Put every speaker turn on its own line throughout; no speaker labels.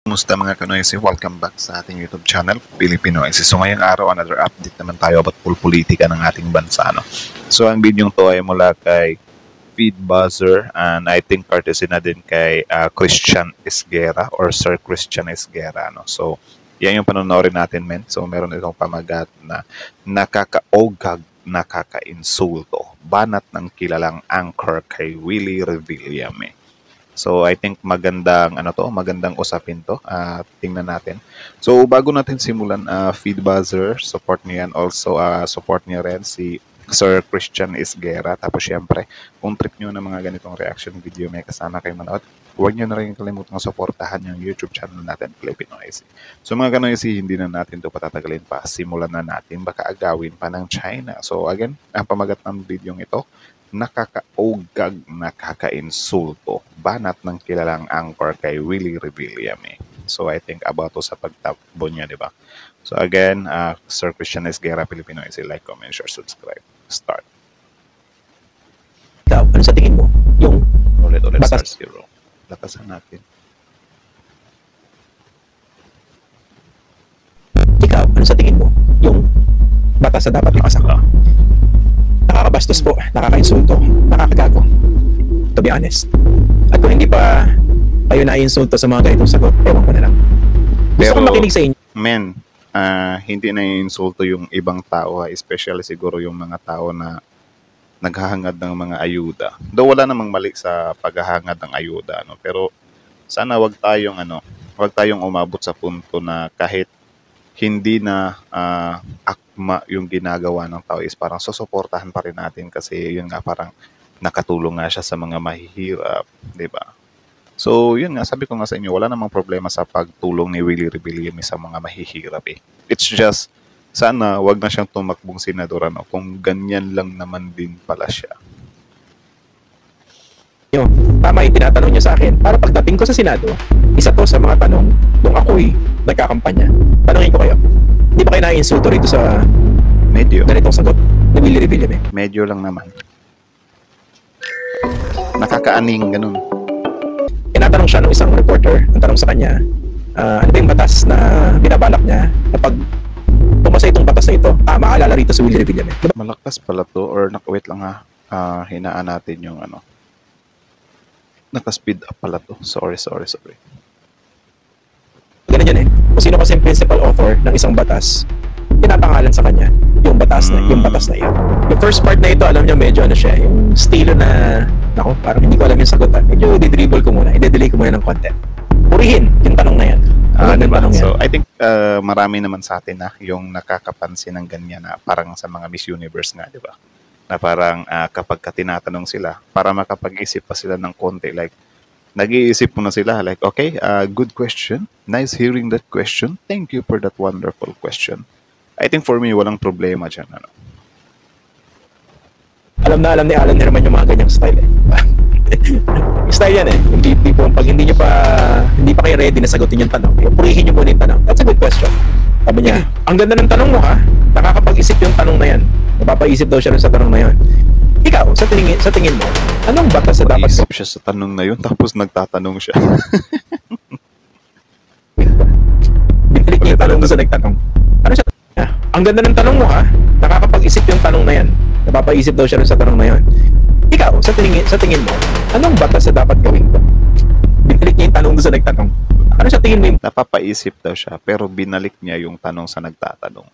Kumusta mga Kanoysi? Welcome back sa ating YouTube channel, Pilipinoysi. So ngayong araw, another update naman tayo about politika ng ating bansa. No? So ang video to ay mula kay Feed Buzzer and I think courtesy na din kay Christian Esguerra or Sir Christian Esguerra. No? So yan yung panonoorin natin, men. So meron itong pamagat na nakakaogag, nakaka-insulto, banat ng kilalang anchor kay Willie Revillame. So I think magandang usapin to. Tingnan natin. So bago natin simulan, Feed Buzzer, support niyo yan. Also support niyo rin si Sir Christian Esguerra. Tapos syempre, kung trip niyo ng mga ganitong reaction video, may kasama kayo manood, huwag niyo na rin kalimutang suportahan yung YouTube channel natin, Pilipinoysi. So mga Kanoysi, hindi na natin to patatagalin pa. Simulan na natin. Baka agawin pa ng China. So again, ang pamagat ng video ito, nakakaogag, nakaka-insulto, banat ng kilalang anchor kay Willie Revillame. So I think about to sa pagtakbo niya, di ba? So again, Sir Christian Esguerra, Pilipinoysi, like, comment, share, subscribe. Start.
Ikaw, ano sa tingin mo? Yung
Ulit,
batas.
star zero. Lakasan natin.
Ikaw, ano sa tingin mo? Yung batas na dapat ipasa ka. Nakakabastos po, nakaka-insulto, nakakagago. To be honest. At kung hindi pa kayo na-insulto sa mga ganitong sagot, ewan ko na lang. Gusto kong makinig sa inyo.
Men, hindi na insulto yung ibang tao, especially siguro yung mga tao na naghahangad ng mga ayuda. Though wala namang mali sa paghahangad ng ayuda, no? Pero sana wag tayong umabot sa punto na kahit hindi na akma yung ginagawa ng tao is parang susuportahan pa rin natin kasi yun nga parang nakatulong nga siya sa mga mahihirap, di ba? So, yun nga, sabi ko nga sa inyo, wala namang problema sa pagtulong ni Willie Revillame sa mga mahihirap eh. It's just, sana wag na siyang tumakbong senador, ano, kung ganyan lang naman din pala siya.
Tama yung tinatanong niyo sa akin. Para pagdating ko sa Senado, isa to sa mga tanong nung ako'y nagkakampanya. Tanongin ko kayo, hindi ba kayo na-insulto rito sa
Medyo.
ganitong sagot ni Willie Revillame?
Medyo lang naman. Nakakaaning, ganun.
Tinatanong siya ng isang reporter, ang tanong sa kanya, ano ba yung batas na binabalak niya na pag pumasa itong batas na ito, maalala rito sa Willie Revillame. Diba?
Malakas pala to, or wait lang ha, hinaan natin yung ano. Naka-speed up pala to. Sorry.
Ganun yan eh. Kung sino kasi yung principal author ng isang batas, pinapangalan sa kanya yung batas na yun. Yung first part na ito, alam niyo, medyo ano siya, yung estilo na, nako, parang hindi ko alam yung sagot. Medyo i-dribble ko muna, i-delay ko muna ng content. Purihin yung tanong na yan.
Diba? So, I think marami naman sa atin na yung nakakapansin ng ganyan na parang sa mga Miss Universe nga, di ba? Na parang kapag tinatanong sila, para makapag-isip pa sila ng konti, like, nag-iisip mo na sila, like, okay, good question. Nice hearing that question. Thank you for that wonderful question. I think for me, walang problema dyan. Ano?
Alam na ni Alan Herman yung mga ganyang style eh. Style yan eh. Hindi po, pag hindi pa kayo ready na sagutin yung tanong, purihin nyo muna yung tanong. That's a good question. Sabi niya, ang ganda ng tanong mo ha, nakakapag-isip yung tanong na yan. Napapaisip daw siya sa tanong na yan. Ikaw, sa tingin mo, anong batas na dapat
Isip siya sa tanong na yun, tapos nagtatanong siya.
Binalik niya yung tanong doon sa nagtanong. Ano siya? Ang ganda ng tanong mo ha, nakakapag-isip yung tanong na yan. Napapaisip daw siya sa tanong na yan. Ikaw, sa tingin mo, anong batas na dapat gawin ko? Binalik niya yung tanong doon sa nagtanong. Ano siya tingin mo yung...
Napapaisip daw siya, pero binalik niya yung tanong sa nagtatanong.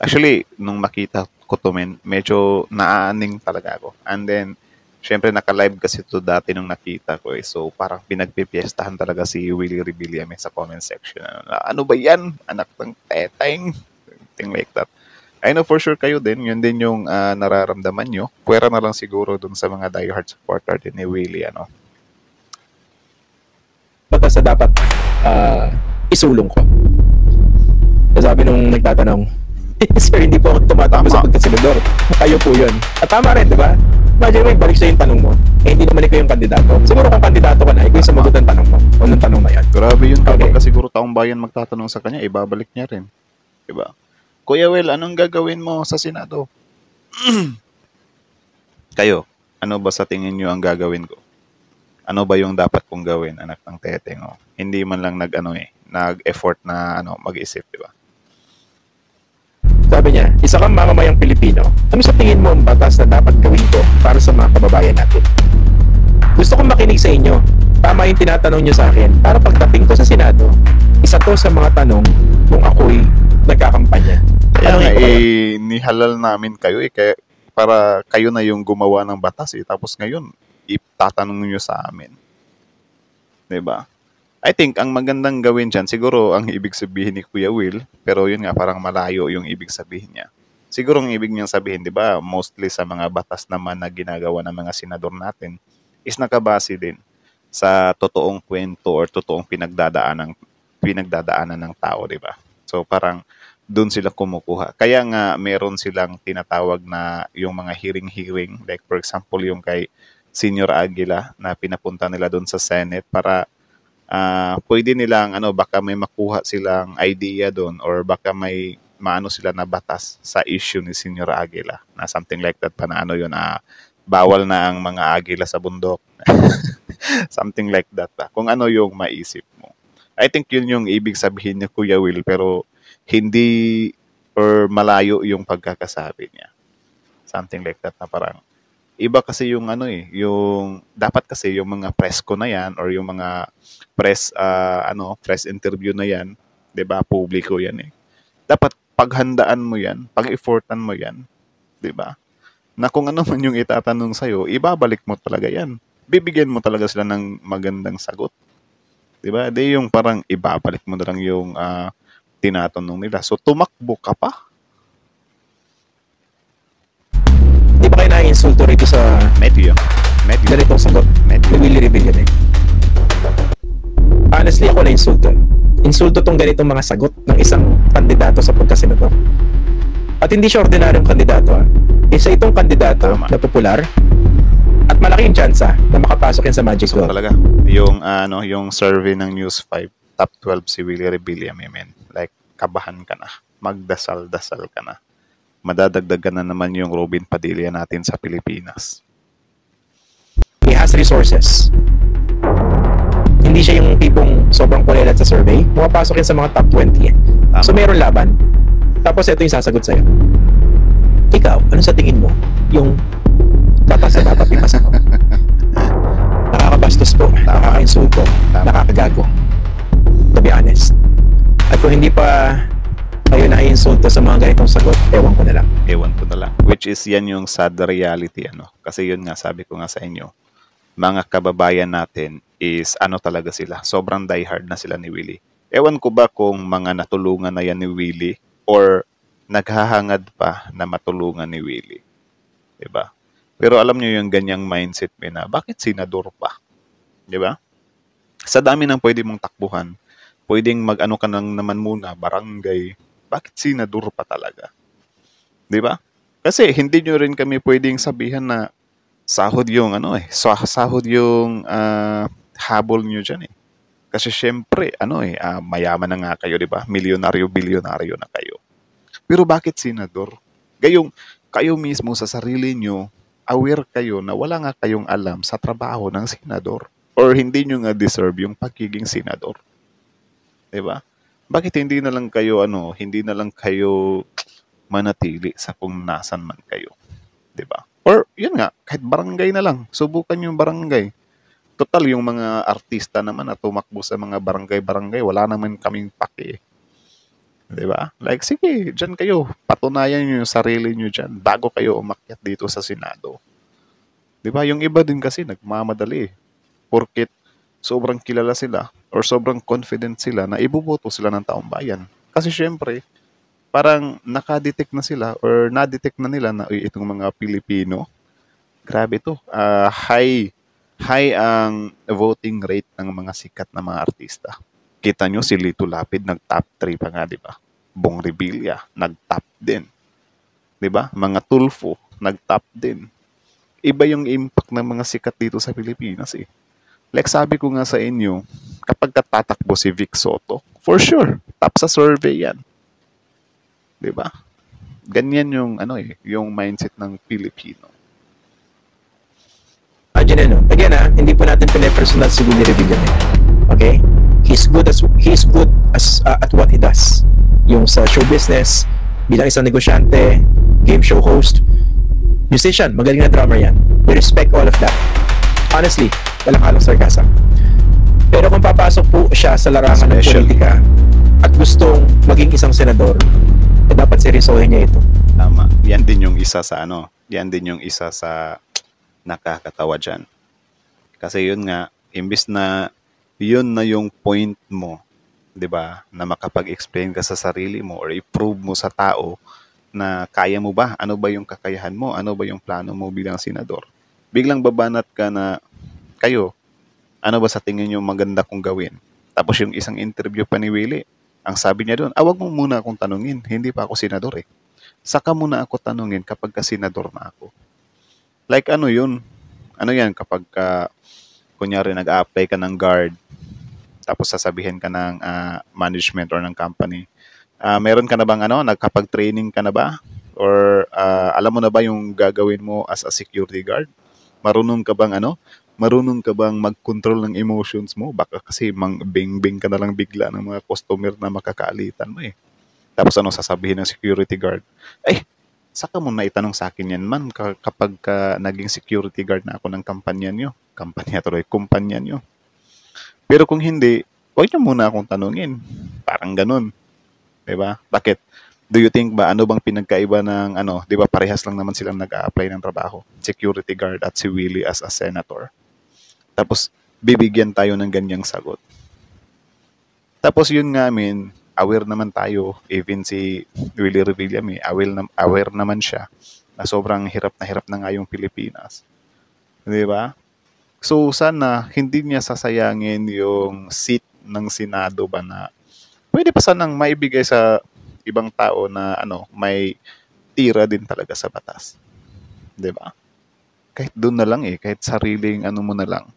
Actually, nung makita ko to, medyo naaaning talaga ako. And then, syempre naka-live kasi to dati nung nakita ko eh. So, parang pinagpipiestahan talaga si Willie Revillame sa comment section. Ano ba yan? Anak ng teteng? Something like that. I know for sure kayo din, yun din yung nararamdaman nyo. Pwera na lang siguro dun sa mga diehard supporter din ni Willie, ano.
batas na dapat isulong ko. Sabi nung nagtatanong, sir, hindi po ako tumatakbo sa pagkasenador. Kayo po yun. At tama rin, di ba? Imagine mo, ibalik sa'yo yung tanong mo. Eh, hindi naman ikaw yung kandidato. Siguro kung kandidato ka na, ikaw yung sumagot ng tanong mo. O ng tanong na yan.
Grabe yun. Kapag siguro taong bayan magtatanong sa kanya, ibabalik niya rin. Diba? Kuya Will, anong gagawin mo sa Senado? Kayo, ano ba sa tingin nyo ang gagawin ko? Ano ba yung dapat kong gawin, anak ng teteng? Oh. Hindi man lang nag-effort na mag-isip, di ba?
Sabi niya, isa kang mamamayang Pilipino. Ano sa tingin mo ang batas na dapat gawin ko para sa mga kababayan natin? Gusto kong makinig sa inyo. Tama yung tinatanong niyo sa akin. Para pagdating ko sa Senado, isa to sa mga tanong kung ako'y nagkakampanya.
Kaya nga,
Tanongin ko kayo.
nihalal namin kayo kaya, para kayo na yung gumawa ng batas tapos ngayon, itatanong niyo sa amin. 'Di ba? I think ang magandang gawin dyan, siguro ang ibig sabihin ni Kuya Will, pero yun nga, parang malayo yung ibig sabihin niya. Siguro ang ibig niyang sabihin, di ba, mostly sa mga batas naman na ginagawa ng mga senador natin, is nakabase din sa totoong kwento or totoong pinagdadaanan ng tao, di ba? So parang doon sila kumukuha. Kaya nga meron silang tinatawag na yung mga hearing, like for example yung kay Senior Aguila na pinapunta nila doon sa Senate para pwede nilang baka may makuha silang idea doon or baka may maano sila na batas sa issue ni Senior Aguila na something like that pa na yun, bawal na ang mga agila sa bundok. Something like that pa. Kung ano yung maisip mo. I think yun yung ibig sabihin ni Kuya Will pero hindi or malayo yung pagkakasabi niya. Something like that na parang iba kasi yung yung dapat kasi yung mga press ko na yan or yung mga press interview na yan, 'di ba? Publiko yan eh. Dapat paghandaan mo yan, pag-effortan mo yan, 'di ba? Na kung ano man yung itatanong sa ibabalik mo talaga yan. Bibigyan mo talaga sila ng magandang sagot. 'Di ba? Di yung parang ibabalik mo na lang yung tinatanong nila. So tumakbo ka pa.
Di ba kayo na-insulto rito sa
Medyo.
ganitong sagot ni Willie Revilla? Honestly, ako na-insulto. Insulto tong ganitong mga sagot ng isang kandidato sa pagkasenador. At hindi siya ordinaryong kandidato. Isa itong kandidato
Tama.
na popular at malaking tsansa na makapasok yan sa Magic
So
12.
talaga, yung yung survey ng News 5, top 12 si Willie Revilla, men. Like kabahan ka na. Magdasal-dasal ka na. Madadagdagan na naman yung Robin Padilla natin sa Pilipinas.
He has resources. Hindi siya yung tipong sobrang kulelat sa survey. Pumapasok yan sa mga top 20.
Tama.
So meron laban. Tapos ito yung sasagot sa'yo. Ikaw, ano sa tingin mo? Yung batas na dapat ipasa ko? Nakakabastos po. Nakaka-insulto.
Tama.
Nakakagago. To be honest. At kung hindi pa kayo na-insulto sa mga ganitong sagot, ewan ko na lang.
Ewan ko na lang. Which is yan yung sad reality. Kasi yun nga, sabi ko nga sa inyo, mga kababayan natin is talaga sila. Sobrang diehard na sila ni Willie. Ewan ko ba kung mga natulungan na yan ni Willie or naghahangad pa na matulungan ni Willie. Diba? Pero alam nyo yung ganyang mindset na bakit senador pa? Diba? Sa dami ng pwede mong takbuhan, pwedeng mag-ano ka nang naman muna, barangay. Bakit senador pa talaga? Diba? Kasi hindi nyo rin kami pwedeng sabihan na sahod yung sahod yung habol nyo dyan eh. Kasi syempre, mayaman na nga kayo, di ba? Milyonaryo, bilyonaryo na kayo. Pero bakit senador? Kayo mismo sa sarili nyo, aware kayo na wala nga kayong alam sa trabaho ng senador. Or hindi nyo nga deserve yung pagiging senador. Di ba? Bakit hindi na lang kayo, hindi na lang kayo manatili sa kung nasan man kayo. Di ba? Or, yun nga, kahit barangay na lang. Subukan yung barangay. Total, yung mga artista naman na tumakbo sa mga barangay-barangay, wala naman kaming paki. Di ba? Like, sige, dyan kayo. Patunayan nyo yung sarili nyo dyan bago kayo umakyat dito sa Senado. Di ba? Yung iba din kasi nagmamadali. Porket sobrang kilala sila or sobrang confident sila na iboboto sila ng taong bayan. Kasi syempre, parang nakadetect na sila or na-detect na nila na itong mga Pilipino, grabe to, high ang voting rate ng mga sikat na mga artista. Kita nyo si Lito Lapid nag-top 3 pa nga, di ba? Bong Revilla nag-top din. Di ba? Mga Tulfo nag-top din. Iba yung impact ng mga sikat dito sa Pilipinas eh. Like sabi ko nga sa inyo, kapag tatakbo si Vic Soto, for sure, top sa survey yan. 'Di ba? Ganyan yung yung mindset ng Pilipino.
Imagine no. Again hindi po natin pine-personal si Willie Revilla. Okay? He's good as at what he does. Yung sa show business, bilang isang negosyante, game show host, musician, magaling na drummer yan. We respect all of that. Honestly, walang halong sarcasm. Pero kung papasok po siya sa larangan ng politika at gustong maging isang senador, dapat seryosohin niya ito.
Tama. Yan din yung isa sa yan din yung isa sa nakakatawa dyan. Kasi yun nga, imbis na yun na yung point mo, 'di ba? Na makapag-explain ka sa sarili mo or i-prove mo sa tao na kaya mo ba? Ano ba yung kakayahan mo? Ano ba yung plano mo bilang senador? Biglang babanat ka na ano ba sa tingin niyo maganda kong gawin? Tapos yung isang interview pa ni Willie, ang sabi niya doon, wag mo muna akong tanungin, hindi pa ako senador eh. Saka muna ako tanungin kapag ka senador na ako. Like ano yun? Ano yan kapag kunyari nag-a-apply ka ng guard, tapos sasabihin ka ng management or ng company, meron ka na bang nagkapag-training ka na ba? Or alam mo na ba yung gagawin mo as a security guard? Marunong ka bang mag-control ng emotions mo? Baka kasi bing-bing ka na lang bigla ng mga customer na makakaalitan mo eh. Tapos sasabihin ng security guard? Saka mo na itanong sa akin yan man kapag naging security guard na ako ng kumpanya nyo. Pero kung hindi, huwag niyo muna akong tanungin. Parang ganun. Diba? Bakit? Do you think ba, ano bang pinagkaiba ng, di ba parehas lang naman silang nag-a-apply ng trabaho? Security guard at si Willie as a senator. Tapos, bibigyan tayo ng ganyang sagot. Tapos yun nga, aware naman tayo, even si Willie Revilla, aware naman siya na sobrang hirap na nga yung Pilipinas. Di ba? So, sana hindi niya sasayangin yung seat ng Senado ba na pwede pa sanang maibigay sa ibang tao na may tira din talaga sa batas. 'Di ba? Kahit doon na lang kahit sariling mo na lang.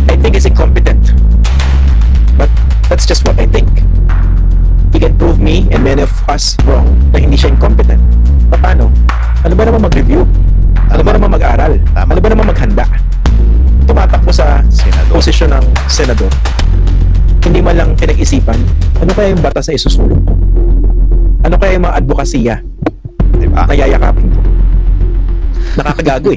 I think he's incompetent. But that's just what I think. He can prove me and many of us wrong na hindi siya incompetent. Paano? Ano ba naman mag-review? Ano ba naman mag-aral?
Tama.
Ano ba naman maghanda? Tumatakbo sa posisyon ng senador. Hindi man lang pinag-isipan, ano kaya yung batas na isusulong ko? Ano kaya yung mga advokasya
Diba?
na yayakapin ko? Nakakagago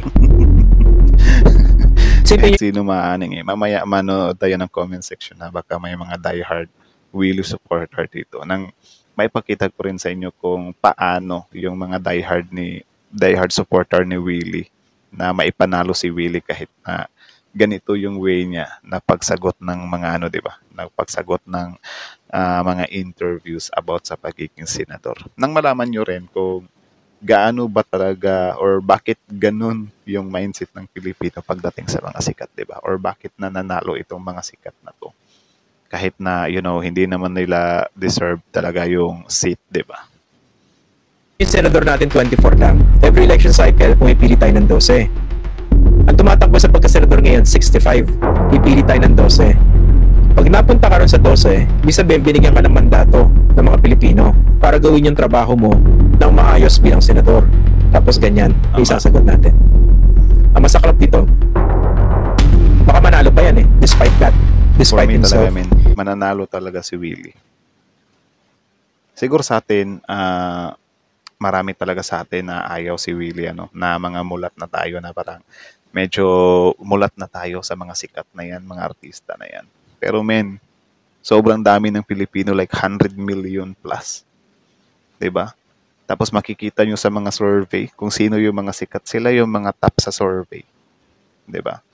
Kahit sino maaning Mamaya manood tayo ng comment section na baka may mga diehard Willie supporter dito. Nang may pakita ko rin sa inyo kung paano yung mga diehard supporter ni Willie na maipanalo si Willie kahit na ganito yung way niya na pagsagot ng mga di ba? Na pagsagot ng mga interviews about sa pagiging senador. Nang malaman nyo rin kung gaano ba talaga or bakit ganun yung mindset ng Pilipino pagdating sa mga sikat, di ba? Or bakit nananalo itong mga sikat na to? Kahit na, hindi naman nila deserve talaga yung seat, di ba?
yung senador natin 24 lang. Every election cycle, pumipili tayo ng 12. Ang tumatakbo sa pagka-senador ngayon, 65. Pipili tayo ng 12. Pag napunta ka ron sa 12, ibig sabihin, binigyan ka ng mandato ng mga Pilipino para gawin yung trabaho mo ng maayos bilang senador. Tapos ganyan, isasagot natin. Ang masaklap dito, baka manalo pa yan despite that. Despite himself.
Talaga, mananalo talaga si Willie. Siguro sa atin, marami talaga sa atin na ayaw si Willie, na mga mulat na tayo na parang medyo mulat na tayo sa mga sikat na yan, mga artista na yan. Pero sobrang dami ng Pilipino, like 100 million plus. 'Di ba? Tapos makikita nyo sa mga survey kung sino yung mga sikat. Sila yung mga top sa survey. 'Di ba?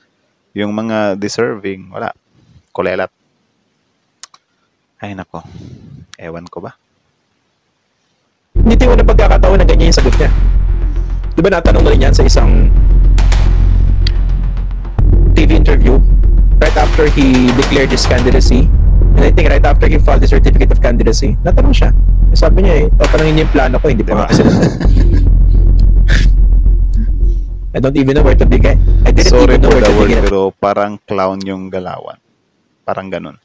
Yung mga deserving, wala. Kulelat. Ay nako. Ewan ko ba?
Hindi tayo na pagkakataon na ganyan yung sagot niya. Di ba natanong na rin yan sa isang TV interview right after he declared his candidacy, and I think right after he filed the certificate of candidacy, natanong siya. Sabi niya tatanungin niya yung plano ko, hindi pa nga kasi I don't even know where to begin. I didn't
Sorry
even know
for
where
the
to
word,
begin.
pero parang clown yung galawan. Parang ganun.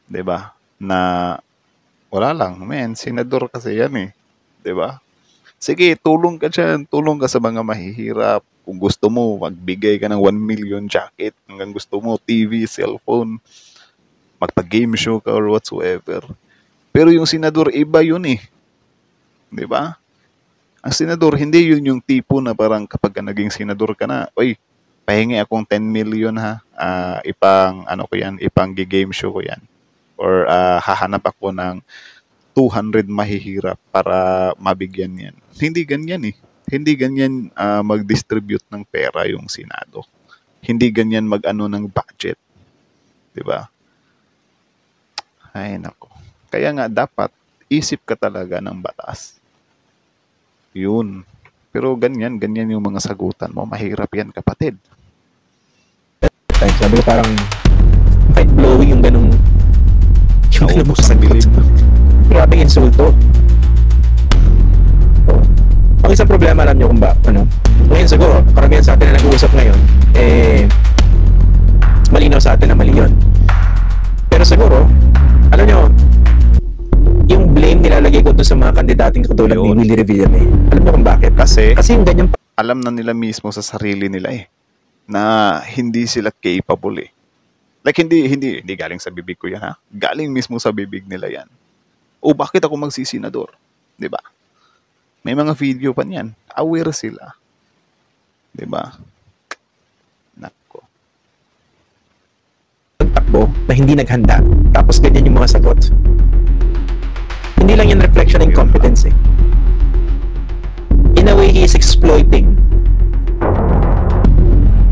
'Di ba? Na wala lang, senador kasi yan 'di ba? Sige, tulong ka dyan, tulong ka sa mga mahihirap, Kung gusto mo, magbigay ka ng 1 million jacket. Hanggang gusto mo, TV, cellphone, magpa-game show ka or whatsoever. Pero yung senador, iba yun eh. Di ba? Ang senador, hindi yun yung tipo na parang kapag naging senador ka na, oy, pahingi akong 10 million ha. Ipang, ano ko yan, ipang game show ko yan. Or hahanap ako ng 200 mahihirap para mabigyan yan. Hindi ganyan eh. Hindi ganyan mag-distribute ng pera yung Senado. Hindi ganyan mag-ano ng budget. 'Di ba? Ay nako. Kaya nga dapat isip ka talaga ng batas. Yun. Pero ganyan yung mga sagutan mo. Mahirap yan, kapatid.
Time, sabi ko parang mind-blowing yung ganung
Naubos ang bilib.
Grabing insulto. So, ang isang problema, alam nyo kung ba, ngayon siguro, karamihan sa atin na nag-uusap ngayon, malinaw sa atin na mali yun. Pero siguro, alam nyo, yung blame nilalagay ko doon sa mga kandidating katulad ni
Yun.
Willie Revillame. Alam nyo kung bakit?
Kasi
Kasi yung ganyan
alam na nila mismo sa sarili nila eh na hindi sila capable eh. Like hindi galing sa bibig ko yan ha. Galing mismo sa bibig nila yan. O bakit ako magsisenador? 'Di ba? May mga video pa niyan. Aware sila. 'Di ba? Nako.
takbo na hindi naghanda. Tapos ganyan yung mga sagot. Hindi lang yan reflection ng incompetence eh. In a way, he is exploiting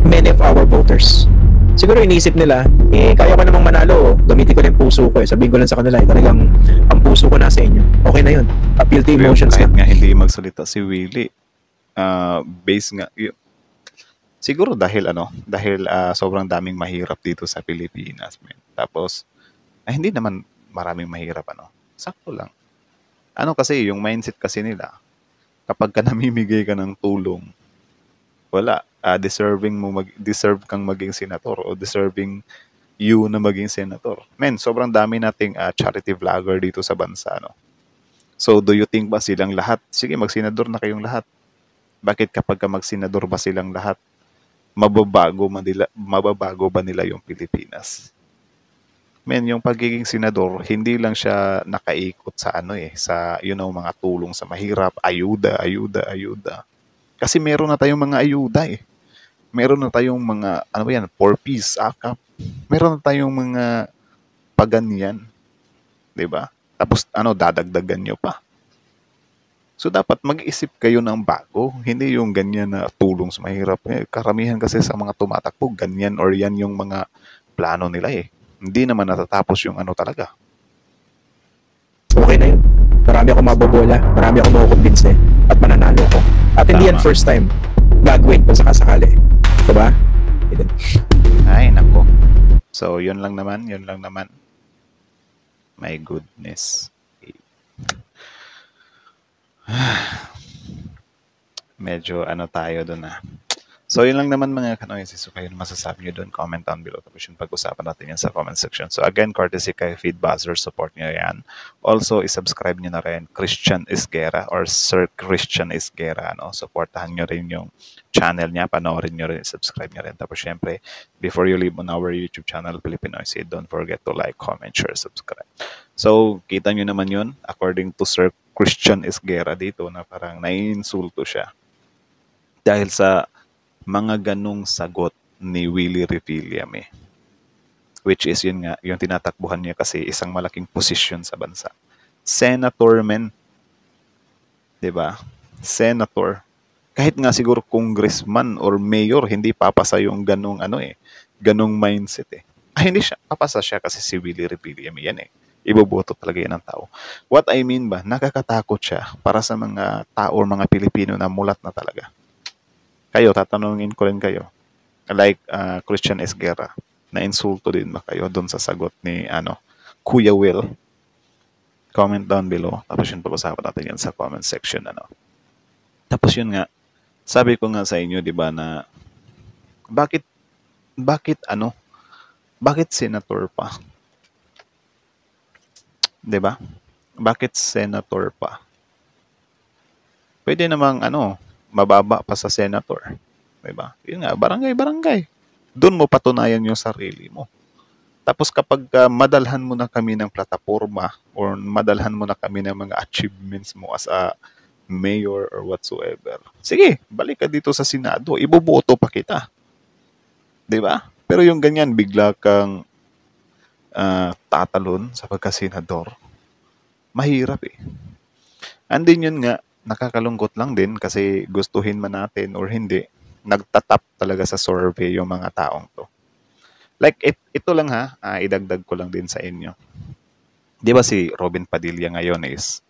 many of our voters. Siguro iniisip nila, kaya ko namang manalo, gamitin ko lang yung puso ko eh. Sabihin ko lang sa kanila, talagang ang puso ko nasa inyo. Okay na yun. Appeal to emotions
Kahit
na.
nga hindi magsalita si Willie, base nga, siguro dahil sobrang daming mahirap dito sa Pilipinas. Man. Tapos, hindi naman maraming mahirap, sakto lang. Kasi, yung mindset kasi nila, kapag ka namimigay ka ng tulong, wala, deserve kang maging senator o deserving you na maging senator. Men, sobrang dami nating charity vlogger dito sa bansa, So, do you think ba silang lahat? Sige, magsenador na kayong lahat. Bakit kapag ka magsenador ba silang lahat, mababago ba nila yung Pilipinas? Men, yung pagiging senador, hindi lang siya nakaikot sa mga tulong sa mahirap, ayuda. Kasi meron na tayong mga ayuda eh. Meron na tayong mga, 4Ps, AKAP. Meron na tayong mga paganyan. 'Di ba? Tapos, dadagdagan nyo pa. So, dapat mag-isip kayo ng bago. Hindi yung ganyan na tulong sa mahirap. Karamihan kasi sa mga tumatakbo, ganyan or yan yung mga plano nila eh. Hindi naman natatapos yung talaga.
Okay na yun. Marami ako mabobola. Marami ako makukumbinse. At mananalo ko. At hindi yan
Tama.
first time. Gagawin kung sakasakali. Diba?
Ay, nako. So, yun lang naman. My goodness. Medyo tayo doon So, yun lang naman mga kanoisis. So, kayo masasabi nyo doon, comment down below. Tapos yung pag-usapan natin yan sa comment section. So, again, courtesy kay Feed Buzzer, support nyo yan. Also, isubscribe nyo na rin Christian Esguerra or Sir Christian Esguerra. Supportahan nyo rin yung channel niya. Panoorin nyo rin, subscribe nyo rin. Tapos, syempre, before you leave on our YouTube channel, Pilipinoisid, don't forget to like, comment, share, subscribe. So, kita nyo naman yun. According to Sir Christian Esguerra dito na parang naiinsulto siya. Dahil sa mga ganong sagot ni Willie Revillame. Which is yun nga, yung tinatakbuhan niya kasi isang malaking posisyon sa bansa. Senator men. 'Di ba? Senator. Kahit nga siguro congressman or mayor, hindi papasa yung ganong ganong mindset eh. Hindi siya, papasa siya kasi si Willie Revillame yan eh. Iboboto talaga yan ng tao. What I mean ba, nakakatakot siya para sa mga tao or mga Pilipino na mulat na talaga. Kayo, tatanungin ko rin kayo. Like Christian Esguerra, na insulto din ba kayo doon sa sagot ni Kuya Will? Comment down below. Tapos yun, pag-usapan natin yan sa comment section. Tapos yun nga, sabi ko nga sa inyo, di ba, na bakit senator pa? Di ba? Bakit senator pa? Pwede namang mababa pa sa senator. Diba? Yun nga, barangay. Doon mo patunayan yung sarili mo. Tapos kapag madalhan mo na kami ng plataforma or madalhan mo na kami ng mga achievements mo as a mayor or whatsoever, sige, balik ka dito sa Senado, iboboto pa kita. 'Di ba? Pero yung ganyan, bigla kang tatalon sa pagka-senador, mahirap eh. Andin yun nga, nakakalungkot lang din kasi gustuhin man natin or hindi, nagtatap talaga sa survey yung mga taong to. Like, ito lang ha, idagdag ko lang din sa inyo. Di ba si Robin Padilla ngayon is,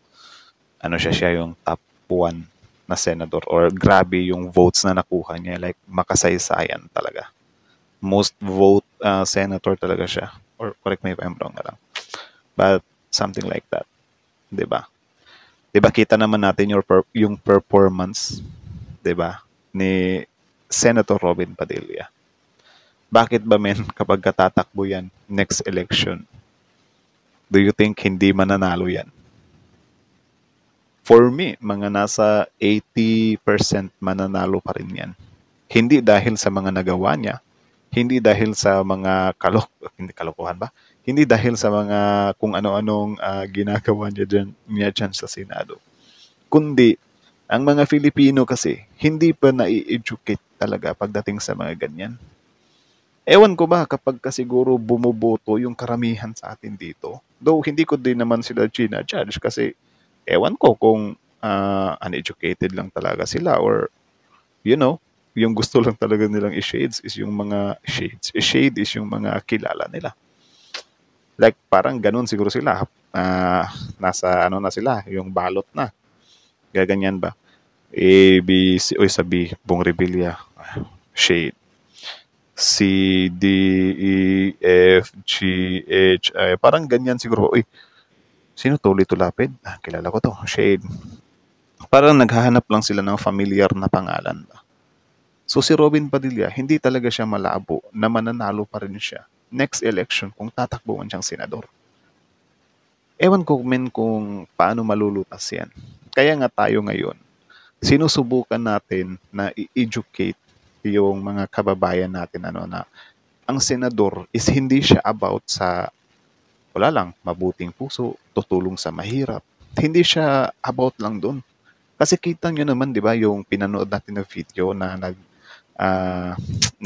siya yung top 1 na senador or grabe yung votes na nakuha niya. Like, makasaysayan talaga. Most vote senator talaga siya. Or correct me if I'm wrong na lang. But, something like that. Di ba? Di ba kita naman natin yung performance, di ba, ni Senator Robin Padilla. Bakit ba men kapag katatakbo yan next election, do you think hindi mananalo yan? For me, mga nasa 80% mananalo pa rin yan. Hindi dahil sa mga nagawa niya, hindi dahil sa mga hindi kalokohan ba? Hindi dahil sa mga kung ano-anong ginagawa niya dyan sa Senado. Kundi, ang mga Filipino kasi, hindi pa nai-educate talaga pagdating sa mga ganyan. Ewan ko ba kapag siguro bumuboto yung karamihan sa atin dito. Though hindi ko din naman sila judge kasi ewan ko kung uneducated lang talaga sila or yung gusto lang talaga nilang i-shades is yung mga shade is yung mga kilala nila. Like parang ganun siguro sila. Nasa na sila, yung balot na. Gaganyan ba? A, B, C, sabi, Bong Revilla, shade. C, D, E, F, G, H, I. Parang ganyan siguro. Sino to? Lito Lapid? Kilala ko to. Shade. Parang naghahanap lang sila ng familiar na pangalan. So si Robin Padilla, hindi talaga siya malabo na mananalo pa rin siya next election kung tatakbo man siyang senador. Ewan ko men kung paano malulutas yan. Kaya nga tayo ngayon, sinusubukan natin na i-educate yung mga kababayan natin na ang senador is hindi siya about sa wala lang, mabuting puso, tutulong sa mahirap. Hindi siya about lang doon. Kasi kita nyo naman, di ba, yung pinanood natin na video na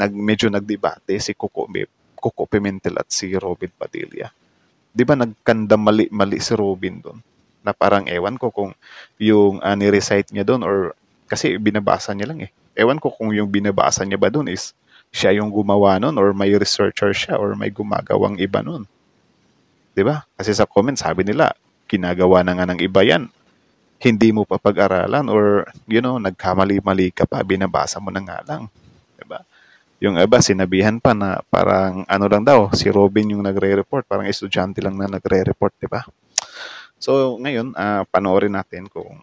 medyo nagdebate si Coco Pimentel at si Robin Padilla. Di ba nagkanda mali si Robin doon? Na parang ewan ko kung yung ni-recite niya doon or kasi binabasa niya lang eh. Ewan ko kung yung binabasa niya ba doon is siya yung gumawa nun or may researcher siya or may gumagawang iba nun. 'Di ba? Kasi sa comment sabi nila, ginagawa na nga ng iba yan. Hindi mo pa pag-aralan or nagkamali-mali ka pa, binabasa mo na nga lang. 'Di ba? Yung iba sinabihan pa na parang lang daw, si Robin yung nagre-report, parang estudyante lang na nagre-report, 'di ba? So, ngayon, panoorin natin kung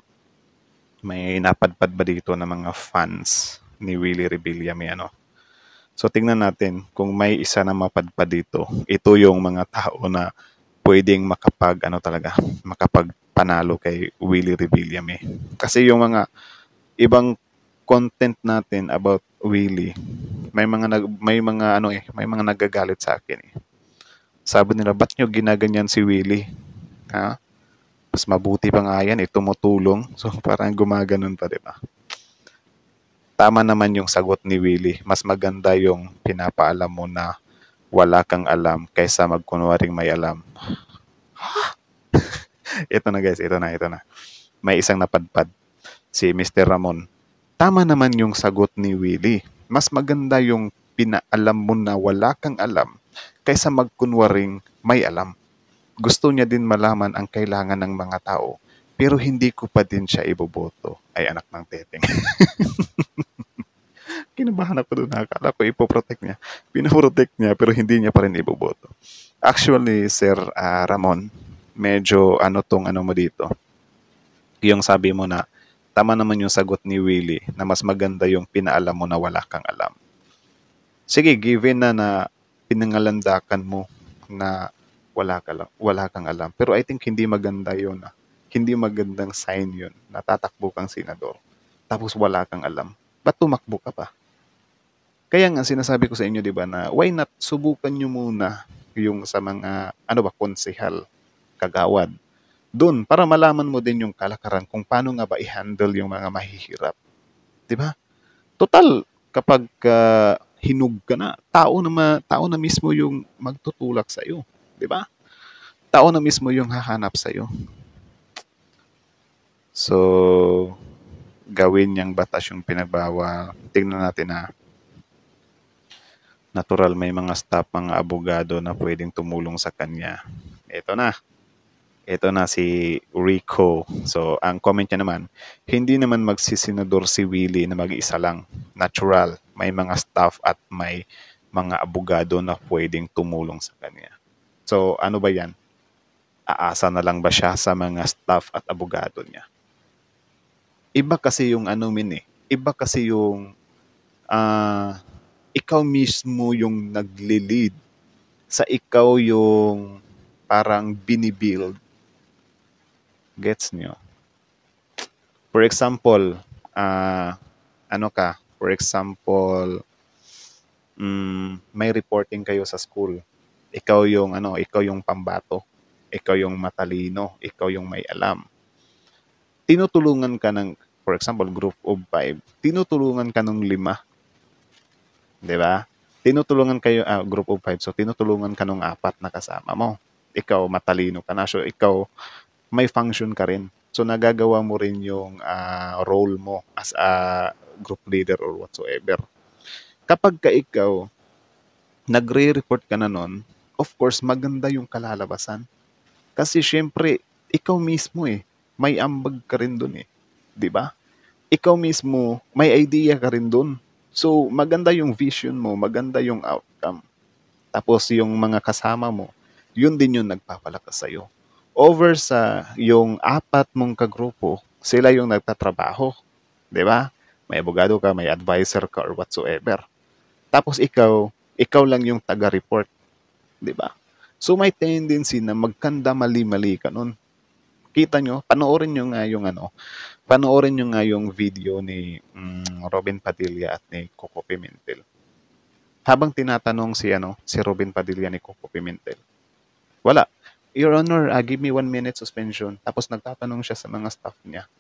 may napadpad ba dito ng mga fans ni Willie Revilla may So, tingnan natin kung may isa na mapadpad dito. Ito yung mga tao na pwedeng makapagpanalo kay Willie Revilla may. Kasi yung mga ibang content natin about Willie, may mga nagagalit sa akin eh. Sabi nila, ba't nyo ginaganyan si Willie? Ha? Mas mabuti pa nga yan, tumutulong. So, parang gumaganon pa, di ba? Tama naman yung sagot ni Willie. Mas maganda yung pinapaalam mo na wala kang alam kaysa magkunwaring may alam. Ito na guys, ito na. May isang napadpad, si Mr. Ramon. Tama naman yung sagot ni Willie. Mas maganda yung pinaalam mo na wala kang alam kaysa magkunwaring may alam. Gusto niya din malaman ang kailangan ng mga tao, pero hindi ko pa din siya iboboto. Ay, anak ng teteng. Kinabahan ako doon. Akala ko ipoprotect niya. Pinaprotect niya, pero hindi niya pa rin iboboto. Actually, Sir Ramon, medyo mo dito. Yung sabi mo na, tama naman yung sagot ni Willie na mas maganda yung pinaalam mo na wala kang alam. Sige, given na pinangalandakan mo na wala kang alam. Pero I think hindi maganda yun. Hindi magandang sign yun na tatakbo kang senador. Tapos wala kang alam. Ba't tumakbo ka pa? Kaya nga sinasabi ko sa inyo, 'di ba, na why not subukan nyo muna yung sa mga ano ba, konsehal, kagawad. Doon para malaman mo din yung kalakaran kung paano nga ba i-handle yung mga mahihirap, 'di ba? Total kapag hinug ka na, tao na mismo yung magtutulak sa iyo, 'di ba? Tao na mismo yung hahanap sa iyo. So, gawin niyang batas yung pinagbawal. Tingnan natin na natural may mga staff, mga abogado na pwedeng tumulong sa kanya. Ito na. Ito na si Rico. So, ang comment niya naman, hindi naman magsisenador si Willie na mag-isa lang. Natural. May mga staff at may mga abogado na pwedeng tumulong sa kanya. So, ano ba yan? Aasa na lang ba siya sa mga staff at abogado niya? Iba kasi yung ano Iba kasi yung ikaw mismo yung nagli-lead sa ikaw yung parang binibuild. Gets nyo? For example, For example, may reporting kayo sa school. Ikaw yung pambato. Ikaw yung matalino. Ikaw yung may alam. Tinutulungan ka ng, for example, group of 5. Tinutulungan ka ng 5. 'Di ba? Tinutulungan kayo, group of 5. So, tinutulungan ka ng 4 na kasama mo. Ikaw, matalino ka na. So, ikaw, may function ka rin. So, nagagawa mo rin yung role mo as a group leader or whatsoever. Kapag ka ikaw, nagre-report ka na nun, of course, maganda yung kalalabasan. Kasi, syempre, ikaw mismo may ambag ka rin dun 'di ba? Ikaw mismo, may idea ka rin dun. So, maganda yung vision mo, maganda yung outcome. Tapos, yung mga kasama mo, yun din yung nagpapalakas sa'yo. Over sa yung 4 mong kagrupo, sila yung nagtatrabaho. 'Di ba? May abogado ka, may advisor ka, or whatsoever. Tapos ikaw lang yung taga-report. 'Di ba? So may tendency na magkanda mali-mali ka nun. Kita nyo, panoorin nyo nga yung video ni Robin Padilla at ni Coco Pimentel. Habang tinatanong si Robin Padilla ni Coco Pimentel, wala. Your Honor, give me 1 minute suspension. Tapos nagtatanong siya sa mga staff niya.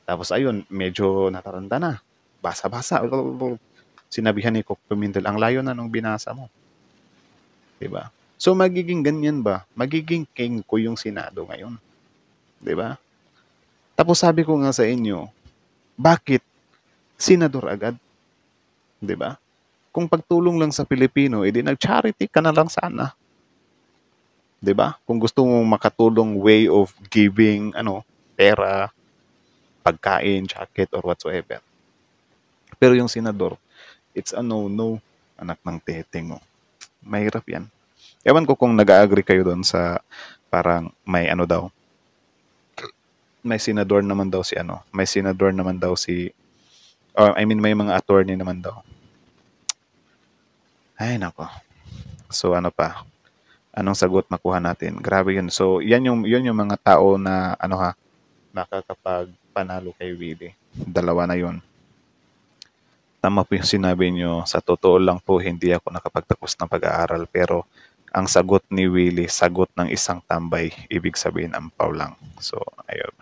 Tapos ayun, medyo nataranta na. Basa-basa. Sinabihan ni Coco Pimentel, ang layo na nung binasa mo. 'Di ba? So magiging ganyan ba? Magiging king ko yung Senado ngayon. 'Di ba? Tapos sabi ko nga sa inyo, bakit senador agad? 'Di ba? Kung pagtulong lang sa Pilipino, edi nag-charity ka na lang sana. 'Di ba? Kung gusto mong makatulong way of giving pera, pagkain, jacket or whatsoever. Pero yung senador, it's a no-no, anak ng teteng. Mahirap 'yan. Ewan ko kung nag-agree kayo doon sa parang may daw. May senador naman daw may mga attorney naman daw. Ay nako. So pa? Anong sagot makuha natin? Grabe yun. So, yun yung mga tao na nakakapagpanalo kay Willie. 2 na yun. Tama po yung sinabi nyo. Sa totoo lang po, hindi ako nakapagtapos ng pag-aaral. Pero, ang sagot ni Willie, sagot ng isang tambay. Ibig sabihin, ampaw lang. So, ayun.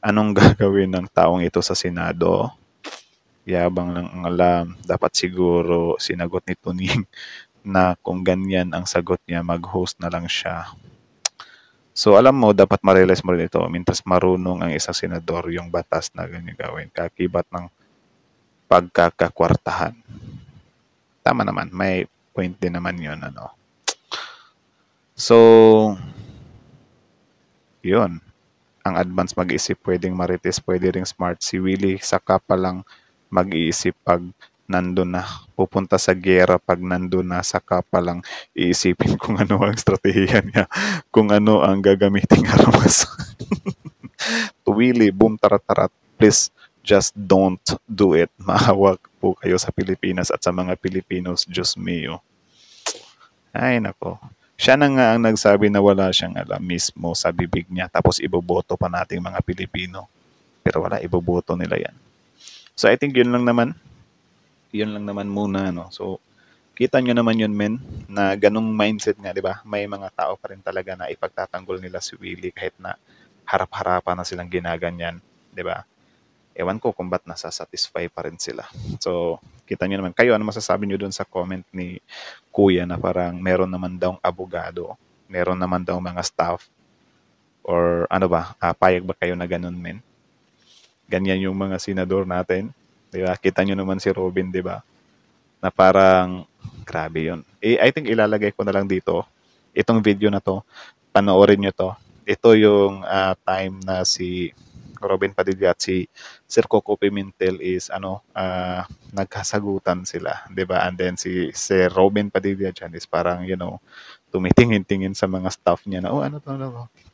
Anong gagawin ng taong ito sa Senado? Yabang lang ang alam. Dapat siguro sinagot ni Tuning na kung ganyan ang sagot niya, mag-host na lang siya. So, alam mo, dapat ma-realize mo rin ito. Mintas marunong ang isang senador yung batas na ganyan gawin. Kakibat ng pagkakakwartahan. Tama naman. May point din naman yun. So, yun. Ang advance mag-iisip, pwedeng marites, pwede ring smart. Si Willie, saka pa lang mag-iisip pag nandun na, pupunta sa gera pag nandun na, saka pa lang iisipin kung ano ang estratehiya niya, kung ano ang gagamitin aramas. To Willie, boom, tarat-tarat, please, just don't do it. Mahawak po kayo sa Pilipinas at sa mga Pilipinos, Diyos mio. Ay, nako. Siya na nga ang nagsabi na wala siyang alam mismo sa bibig niya, tapos iboboto pa nating mga Pilipino. Pero wala, iboboto nila yan. So, I think yun lang naman. Yun lang naman muna, no? So, kita nyo naman yun, men, na ganong mindset nga, di ba? May mga tao pa rin talaga na ipagtatanggol nila si Willie kahit na harap-harapan na silang ginaganyan, di ba? Ewan ko kung ba't nasa-satisfy pa rin sila. So, kita nyo naman. Kayo, ano masasabi nyo dun sa comment ni Kuya na parang meron naman daw abogado, meron naman daw mga staff, or ano ba, payag ba kayo na ganun, men? Ganyan yung mga senador natin, di ba? Kita nyo naman si Robin, di ba? Na parang, grabe yun. I think ilalagay ko na lang dito, itong video na to, panoorin nyo to. Ito yung time na si Robin Padilla at si Sir Coco Pimentel is nagkasagutan sila, 'di ba? And then si Sir Robin Padilla dyan is parang, tumitingin-tingin sa mga staff niya na, ano to,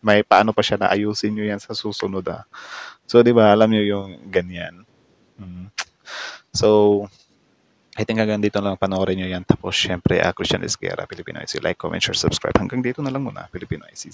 may paano pa siya na ayusin nyo yan sa susunod, ah. So, 'di ba, alam nyo yung ganyan. So, I think hanggang dito lang panoorin nyo yan. Tapos, syempre, Christian Esguerra, Filipino IC. Like, comment, share, subscribe. Hanggang dito na lang muna, Filipino IC.